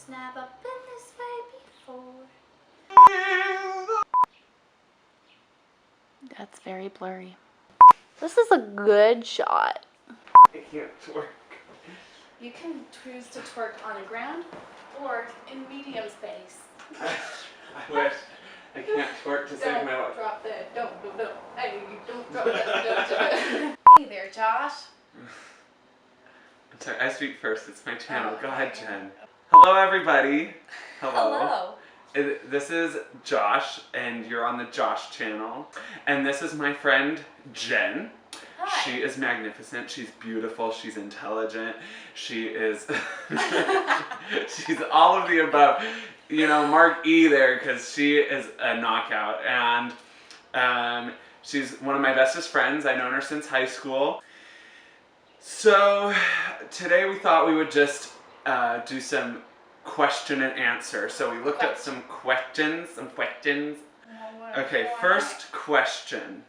It's never been this way before. That's very blurry. This is a good shot. I can't twerk. You can choose to twerk on the ground or in medium space. I wish. I can't twerk to save my life. Don't drop that. Don't. Hey, don't drop that. Don't. Hey there, Josh. I'm sorry, I speak first. It's my channel. Oh, Go ahead, okay. Jen. Hello, everybody. Hello. This is Josh, and you're on the Josh channel. And this is my friend, Jen. Hi. She is magnificent. She's beautiful. She's intelligent. She is... she's all of the above. You know, mark E there, because she is a knockout. And she's one of my bestest friends. I've known her since high school. So today we thought we would just do some question and answer. So we looked at some questions. Okay, first question.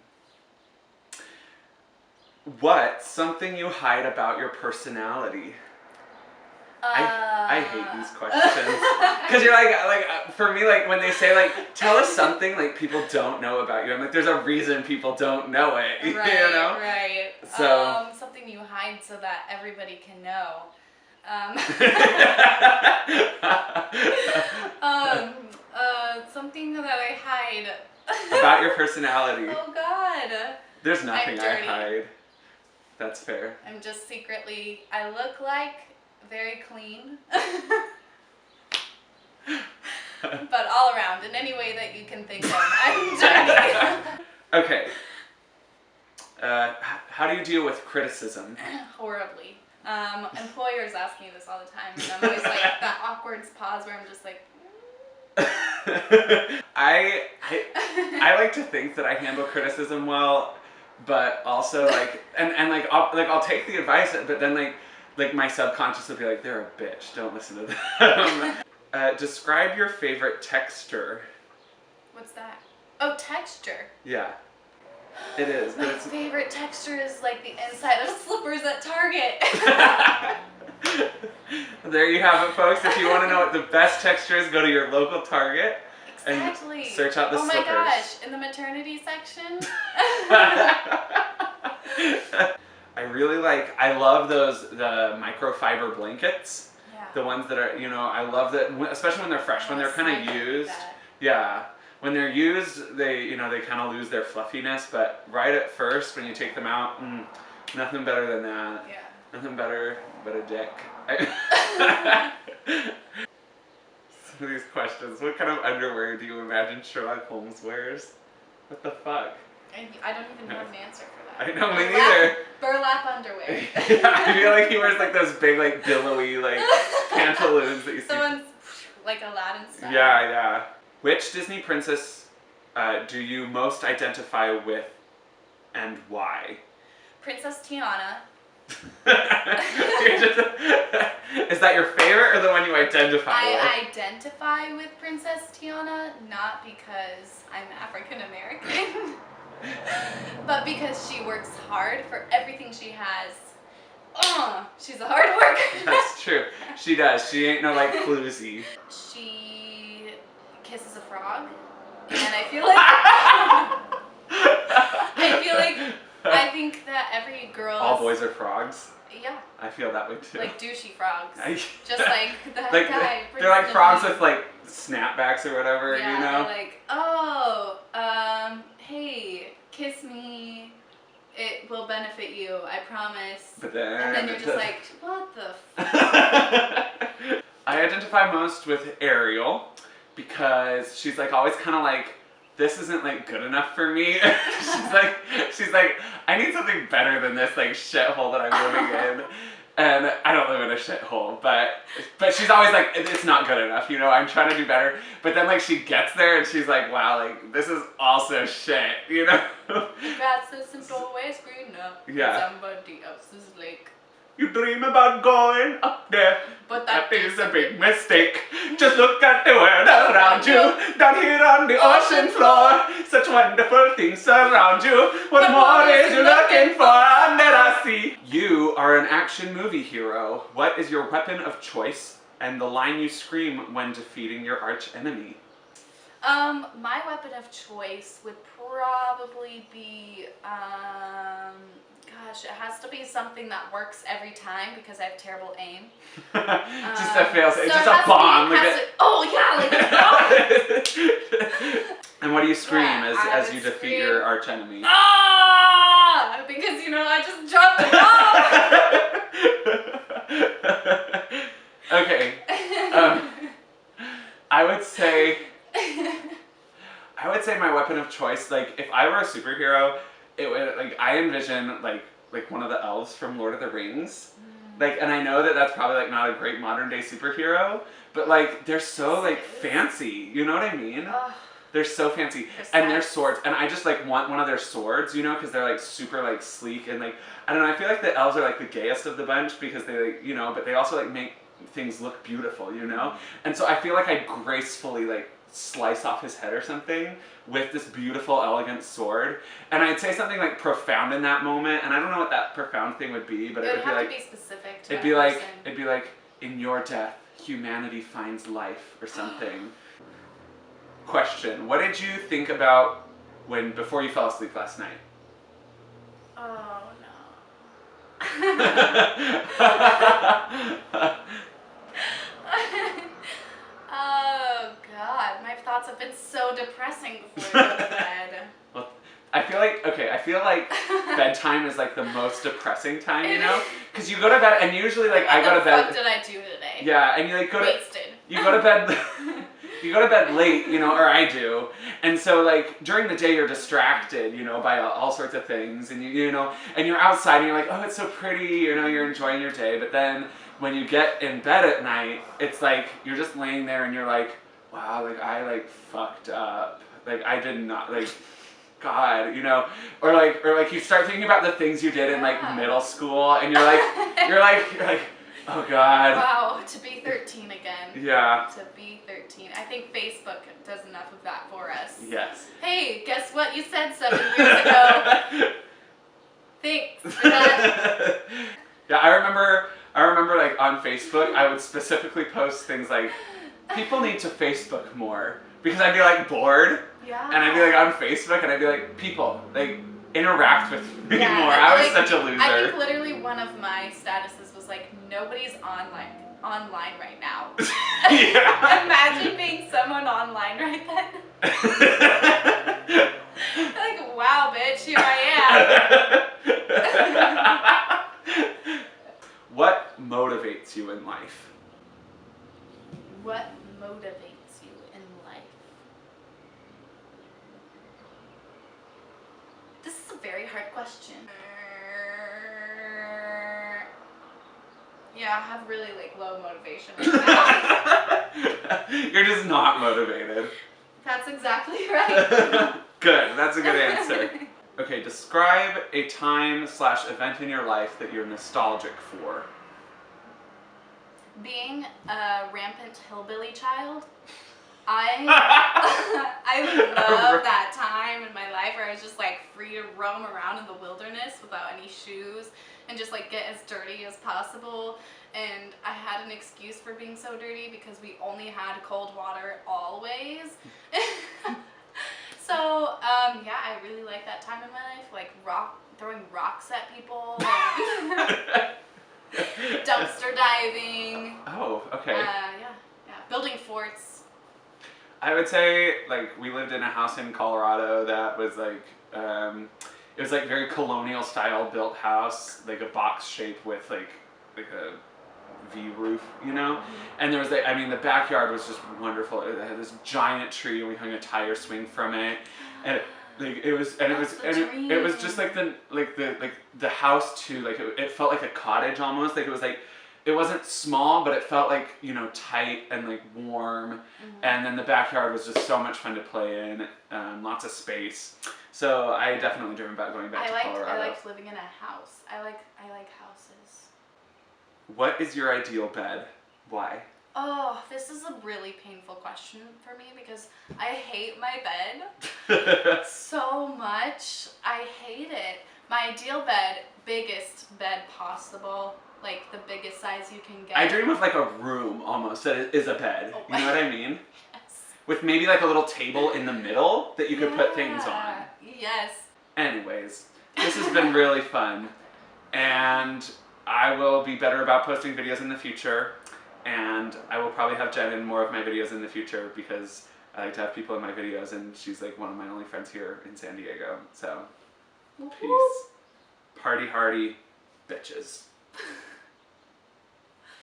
What's something you hide about your personality? I hate these questions. Because you're like, for me, like, when they say, like, tell us something, like, people don't know about you. I'm like, there's a reason people don't know it, you know? Right. So, something you hide so that everybody can know. Something that I hide. About your personality. Oh, God. There's nothing I dirty. hide. That's fair. I'm just secretly, I look like very clean. But all around, in any way that you can think of, I'm dirty. Okay. How do you deal with criticism? Horribly. Employers ask me this all the time, and I'm always like, that awkward pause where I'm just like, I like to think that I handle criticism well, but also like, and like I'll take the advice, but then like my subconscious will be like, they're a bitch, don't listen to them. Describe your favorite texture. What's that? Oh, texture. Yeah, it is. My favorite texture is like the inside of slippers at Target. There you have it, folks. If you want to know what the best texture is, go to your local Target Exactly. and search out the slippers. Oh my gosh, in the maternity section. I love the microfiber blankets. Yeah. The ones that are, I love that, especially when they're fresh, when they're kind of used. Yeah. When they're used, they kind of lose their fluffiness, but right at first, when you take them out, nothing better than that. Yeah. Nothing better but a dick. Some of these questions. What kind of underwear do you imagine Sherlock Holmes wears? What the fuck? I don't even know an answer for that. I know, me neither. Burlap underwear. Yeah, I feel like he wears like those big, like billowy, like pantaloons that you see. Someone's like Aladdin style. Yeah. Which Disney princess do you most identify with, and why? Princess Tiana. Is that your favorite or the one you identify with? I identify with Princess Tiana not because I'm African American, but because she works hard for everything she has. She's a hard worker. That's true. She does. She ain't no like floozy. She kisses a frog, and I think that every girl. All boys are frogs. Yeah. I feel that way too. Like douchey frogs. Just like that like, guy. They're like frogs with like snapbacks or whatever, yeah, you know? They're like, hey, kiss me. It will benefit you, I promise. But then... And then you're just like, what the fuck? I identify most with Ariel because she's like always kind of like, this isn't like good enough for me. she's like, I need something better than this like shithole that I'm living in. And I don't live in a shithole, but she's always like, it's not good enough, I'm trying to do better. But then like she gets there and she's like, wow, like this is also shit, That's a simple way screwing up. Yeah. Somebody else's lake. You dream about going up there, but that is a big mistake. Just look at the world around you, down here on the ocean floor. Such wonderful things surround you. What more is you looking for under the sea? You are an action movie hero. What is your weapon of choice And the line you scream when defeating your arch enemy. My weapon of choice would probably be, gosh, it has to be something that works every time because I have terrible aim. Just a fail. So It's just a bomb. Oh yeah, like a bomb. And what do you scream as you defeat your arch enemy? Ah! Because I just dropped the bomb. Okay. I would say my weapon of choice, like if I were a superhero, it would I envision like one of the elves from Lord of the Rings. And I know that that's probably not a great modern day superhero, but they're so fancy, you know what I mean? They're so fancy. And their swords, and I just want one of their swords, because they're super sleek and I don't know, I feel like the elves are the gayest of the bunch because they but they also make things look beautiful, And so I feel like I'd gracefully slice off his head or something with this beautiful, elegant sword. And I'd say something profound in that moment, and I don't know what that profound thing would be, but it would have to be specific to it'd be in your death, humanity finds life or something. Question: what did you think about before you fell asleep last night? Oh no. Oh God, my thoughts have been so depressing before I go to bed. Well, I feel like bedtime is the most depressing time, because you go to bed and usually I go to bed. What did I do today? Yeah, and you wasted. You go to bed. You go to bed late, or I do, and so during the day you're distracted, by all sorts of things, and and you're outside and you're oh, it's so pretty, you're enjoying your day, but then when you get in bed at night, it's you're just laying there and you're wow, I fucked up, I did not, God, or you start thinking about the things you did in middle school, and you're like, oh God. Wow, to be 13 again. Yeah. To be 13. I think Facebook does enough of that for us. Yes. Hey, guess what you said 7 years ago? Thanks for that. Yeah, I remember on Facebook, I would specifically post things people need to Facebook more, because I'd be bored. Yeah. And I'd be on Facebook and I'd be people, interact with me more. I was such a loser. I think literally one of my statuses was nobody's online right now. Yeah. Imagine being someone online right then. Wow, bitch, here I am. What motivates you in life? What motivates you in life? This is a very hard question. Yeah, I have really low motivation right now. You're just not motivated. That's exactly right. Good, that's a good answer. Okay, describe a time/event in your life that you're nostalgic for. Being a rampant hillbilly child, I love that time in my life where I was just free to roam around in the wilderness without any shoes and just get as dirty as possible. And I had an excuse for being so dirty because we only had cold water always. So yeah, I really like that time in my life, throwing rocks at people, dumpster diving. Oh, okay. Yeah, building forts. I would say we lived in a house in Colorado that was it was very colonial style built house, a box shape with a V roof, and there was the backyard was just wonderful. It had this giant tree and we hung a tire swing from it, and it was just the house too, it felt like a cottage almost, it was it wasn't small, but it felt tight and warm. And then the backyard was just so much fun to play in, lots of space. So I definitely dream about going back to Colorado. I liked living in a house. I like houses. What is your ideal bed? Why? Oh, this is a really painful question for me because I hate my bed so much. I hate it. My ideal bed, biggest bed possible, like the biggest size you can get. I dream of like a room almost that is a bed. Oh, You know what I mean? Yes. With maybe like a little table in the middle that you could put things on. Yes. Anyways, this has been really fun. And I will be better about posting videos in the future. And I will probably have Jenn in more of my videos in the future because I like to have people in my videos and she's like one of my only friends here in San Diego. So, peace. Party hardy bitches.